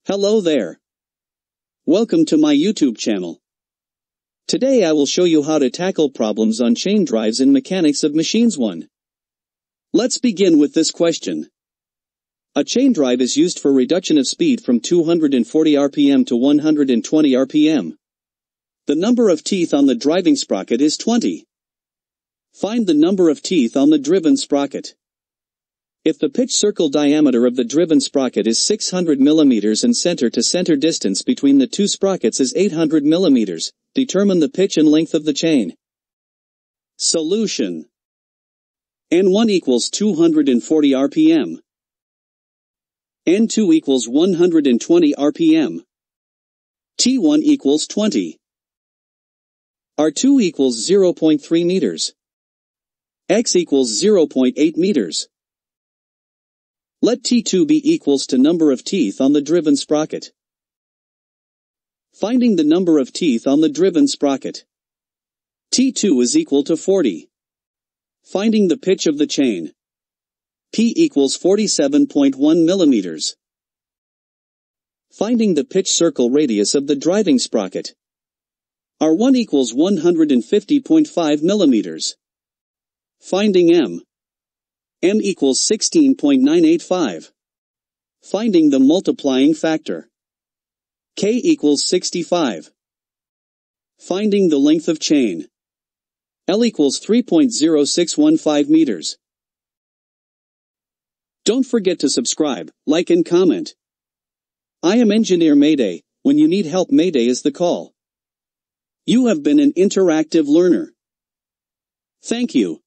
Hello there. Welcome to my YouTube channel. Today I will show you how to tackle problems on chain drives in Mechanics of Machines 1. Let's begin with this question. A chain drive is used for reduction of speed from 240 rpm to 120 rpm. The number of teeth on the driving sprocket is 20. Find the number of teeth on the driven sprocket. If the pitch circle diameter of the driven sprocket is 600 mm and center-to-center distance between the two sprockets is 800 mm, determine the pitch and length of the chain. Solution. N1 equals 240 rpm. N2 equals 120 rpm. T1 equals 20. R2 equals 0.3 meters. X equals 0.8 meters. Let T2 be equals to number of teeth on the driven sprocket. Finding the number of teeth on the driven sprocket. T2 is equal to 40. Finding the pitch of the chain. P equals 47.1 millimeters. Finding the pitch circle radius of the driving sprocket. R1 equals 150.5 millimeters. Finding M. M equals 16.985. Finding the multiplying factor. K equals 65. Finding the length of chain. L equals 3.0615 meters. Don't forget to subscribe, like and comment. I am Engineer Mayday. When you need help, Mayday is the call. You have been an interactive learner. Thank you.